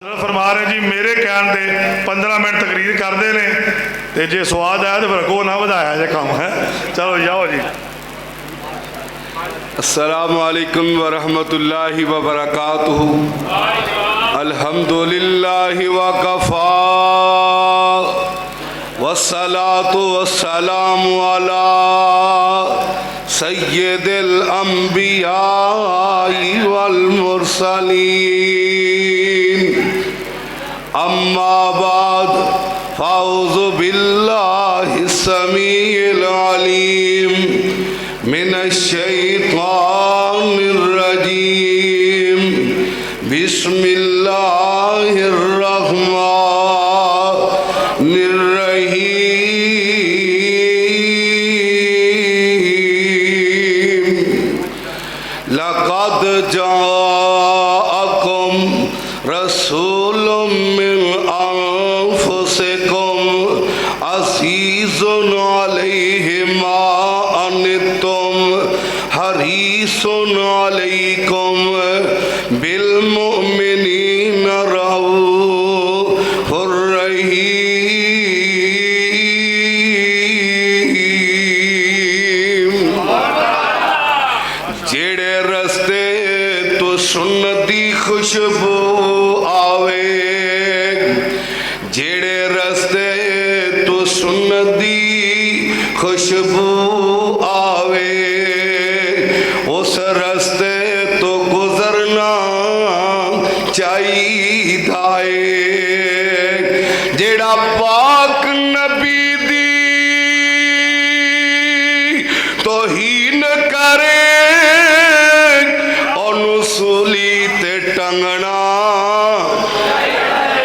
فرما رہے جی میرے کہن دے 15 منٹ تقریر کرتے ہیں تے جے سواد آیا تو پھر اگوں نہ بدایا جے کام ہے. چلو جاؤ جی. السلام علیکم ورحمۃ اللہ وبرکاتہ. الحمدللہ وکفا والصلاة والسلام علی سید الانبیاء والمرسلین. اما بعد فاعوذ باللہ السمیع العلیم من الشیطان الرجیم. بسم اللہ الرحمن الرحیم. لقد جاءکم رسول من انفسکم عزیز علیہ ما عنتم حریص علیکم بالمؤمنین رؤوف رحیم. جیڑے رستے تو سنتی خوشبو آوے، جیڑے رستے تو سنتی خوشبو آوے، اس رستے تو گزرنا چاہیے. جیڑا پاک نبی دی توہین کرے اونوں سولی تے ٹنگنا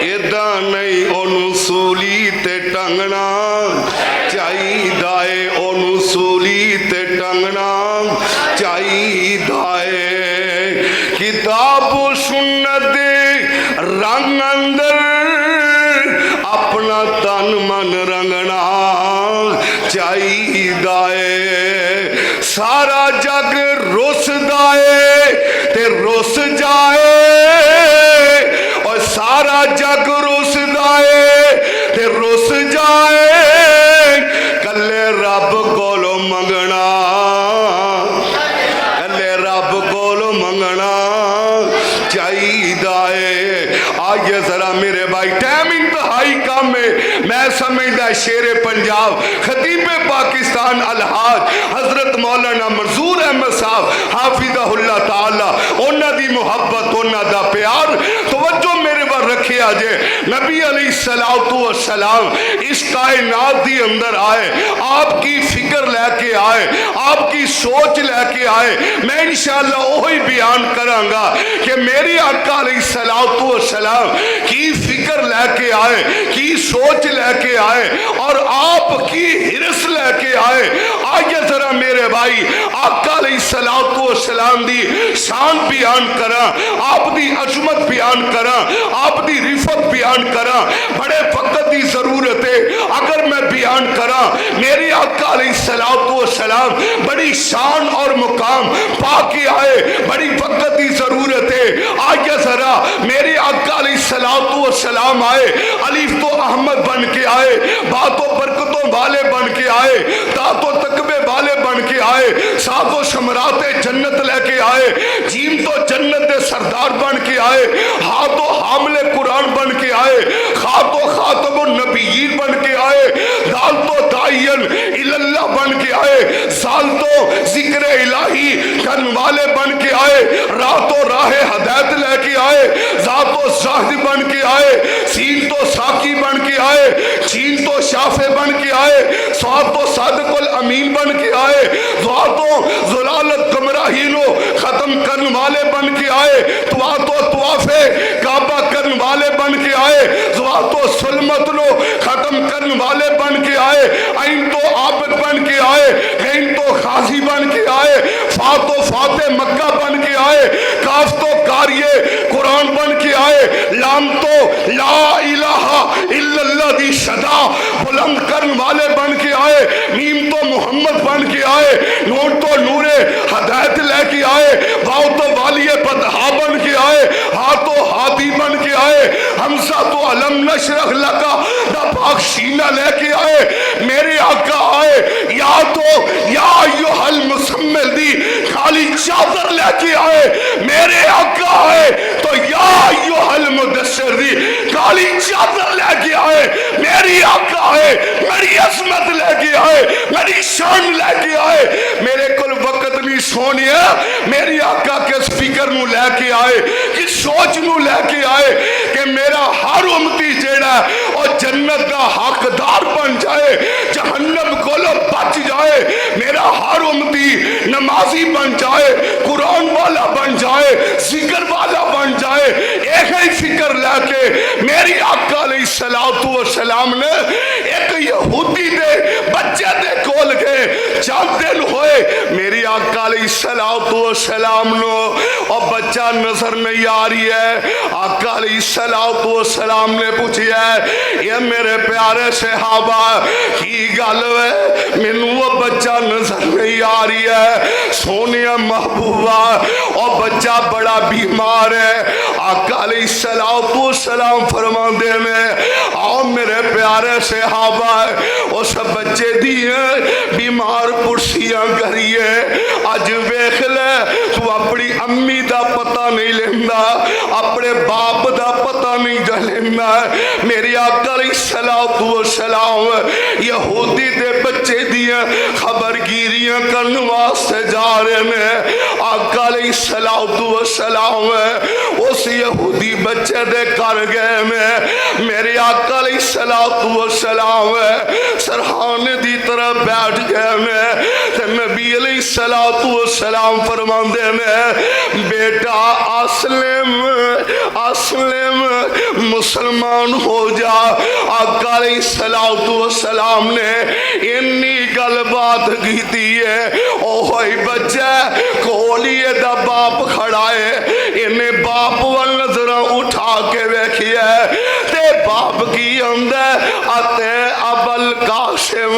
ادا نہیں، اونوں سولی تے ٹنگنا چاہیے، اونوں سولی تے ٹنگنا چاہیے. کتاب و سنت رنگ اندر اپنا تن من رنگنا چاہیے. سارا جگ رس دائے تے رس جائے، اور سارا جگ رس دائے تے رس جائے. کلے رب کولو منگنا، کلے رب کولو منگنا چاہیے. آئیے ذرا میرے بھائی، ٹائم انتہائی کم ہے. میں سمجھدا شیر پنجاب خطیب پاکستان الحاج حضرت مولانا منظور احمد صاحب حافظہ اللہ تعالی، انہاں دی محبت، انہاں دا پیار توجہ میرے پر رکھے آجے. نبی علیہ السلام اس کائنات دی اندر آئے، آپ کی فکر لے کے آئے، آپ کی سوچ لے کے آئے. میں انشاءاللہ وہی بیان کروں گا کہ میری آقا علیہ السلام کی فکر لے کے آئے، کی سوچ لے کے آئے، اور آپ کی حرص لے کے آئے. آئیے ذرا میرے بھائی آقا علیہ السلام دی شان بیان کرا، آپ دی عظمت بیان کرا، آپ دی رفت بیان کرا. بڑے وقت دی ضرورت ہے اگر میں بیان کرا. میری آقا علیہ السلام بڑی شان اور مقام پا کے آئے، بڑی وقت دی ضرورت ہے. آئیے ذرا میری آقا علیہ السلام آئے، الف تو احمد بن کے آئے، باتوں برکتوں والے بن کے آئے، تاتوں تقبے والے بن کے آئے، ساتوں شمرات جنت لے کے آئے، جیم تو جنت سردار بن کے آئے، ہاتھوں حامل قرآن بن کے آئے، خاتوں خاتم النبیین بن کے آئے، دال تو دائین اللہ بن کے آئے، سال تو ذکر الہی کرن والے بن کے آئے، راتوں راہ ہدایت لے کے آئے، ذاتوں زاہد بن کے آئے، سین تو ساکی بن کے آئے، چین تو شافع بن کے آئے، سواد تو صادق الامین بن کے آئے، دعاتوں ضلالت گمراہینوں ختم کرن والے بن کے آئے، تواتوں توافے کعبہ کرن والے بن کے آئے، دعاتوں سلمت لو ختم کرن والے بن کے آئے، عین تو عابد بن کے آئے، عین تو خاصی بن کے آئے، فاتو فاتح مکہ بن کے آئے، کاف تو کاریے قرآن بن کے آئے، لام تو لا الہ الا اللہ دی صدا بلند کرن والے بن کے آئے، میم تو محمد بن کے آئے، نور تو نور آئے ہدایت لے کے آئے، واؤ تو والی بدہا بن کے آئے، ہاں تو ہادی بن کے آئے، حمزہ تو علم نشرح لکا دا پاک سینہ لے کے آئے، میرے آقا آئے یا تو یا ایوہ المسمل دی کالی چادر لے کے آئے، میرے آقا آئے تو یا ایوہ المدثر دی کالی چادر لے کے آئے، میری آقا آئے میری عظمت لے کے آئے، میری شان لے کے آئے، میرے کل وقت نہیں سونیا، میری آقا کس فکر نو لے کے آئے، کس سوچ نو لے کے آئے کہ میرا ہر امتی جیڑا اور جنت دا حقدار بن جائے، جہنم کو لو بچ جائے، میرا ہر امتی نمازی بن جائے، قرآن والا بن جائے، ذکر والا بن جائے، ایک ہی فکر لے کے میری آقا علیہ السلام نے ایک یہودی دے بچے دے کول گئے، چند دن ہوئے میری آقا علیہ السلام نو اور بچہ نظر نہیں آ رہی ہے، آقا علیہ السلام نے پوچھیا ہے یہ میرے پیارے صحابہ کی گل ہے مینوں وہ بچہ نظر نہیں آ رہی ہے، سونیا محبوبہ اور بچہ بڑا بیمار ہے، آقا علیہ السلام فرماندے میں آؤ میرے پیارے صحابہ اس بچے دیئے بیمار پرسیاں کریے، آج ویکھ لے تو اپنی امی دا پتہ نہیں لیندہ، اپنے باپ دا پتہ نہیں لیندہ، میری آقا علیہ السلام یہودی دے بچے دیئے خبر گیریاں کرنے واسطے جا رہے ہیں، آقا علیہ السلام اس یہودی بچے دے کر گئے میں، میرے آقا علیہ السلام سرحان دی طرح بیٹھ گئے میں، تے نبی علیہ السلام فرماندے میں بیٹا اسلم مسلمان ہو جا، آقا علیہ السلام نے انی گل بات کیتی ہے، او ہوئی بچہ کولیے دا باپ کھڑا ہے، انہیں باپ والنظرہ اٹھا کے بیکھی ہے، تے باپ کی اندر آتے ابل قاسم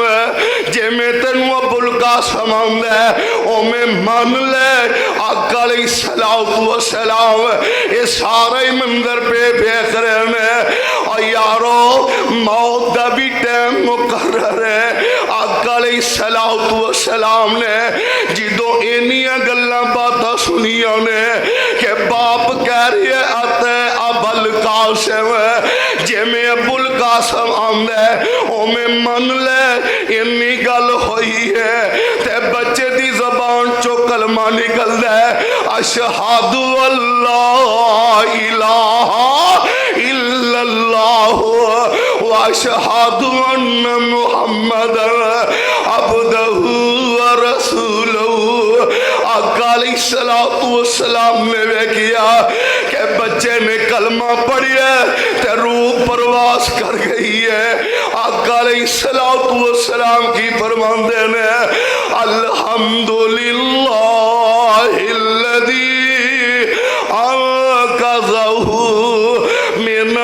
جے میں تنو ابل قاسم اندر او میں مان لے، آقا علیہ السلام اس سارے مندر پہ بیک رہے میں، اور یارو موت دا بھی ٹیم مقرر ہے، آقا علیہ السلام نے جدو اینیاں گلہ باتا سنیاں نے کہ باپ کہہ رہی ہے آتے ابل قاسم جے میں ابل قاسم آمدے او میں من لے انی گل ہوئی ہے، تے بچے دی زبان چو کلمہ نکل دے اشہاد اللہ الہ الا اللہ واشہاد ان محمد عبدہ ورسولہ، آقا علیہ السلام نے وہ کیا کہ بچے نے کلمہ پڑھی ہے تے روح پرواز کر گئی ہے، آقا علیہ السلام کی فرماندے نے الحمدللہ الذی انقذہ من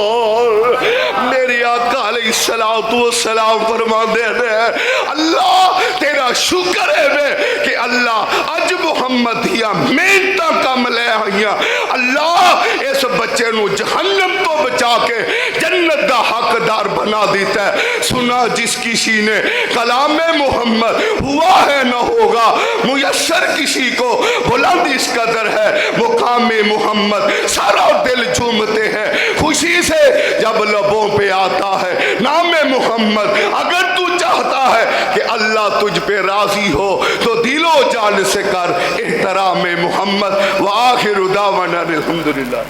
النار، میری آقا علیہ السلام فرماندے نے اللہ تیرا شکر ہے میں کہ اللہ اج محمد دیا محنتاں کم لے آئیاں، اللہ اس بچے نو جہنم تو بچا کے جنت دا حقدار بنا دیتا ہے، سنا جس کسی نے کلام محمد ہوا ہے نہ ہوگا، میسر کسی کو بلند اس قدر ہے، مقام محمد سارا دل جھومتے ہیں خوشی سے جب لبوں پہ آتا ہے نام محمد، اگر تو چاہتا ہے کہ اللہ تجھ پہ راضی ہو تو دل و جان سے کر احترام محمد، وآخر دعوانا الحمدللہ۔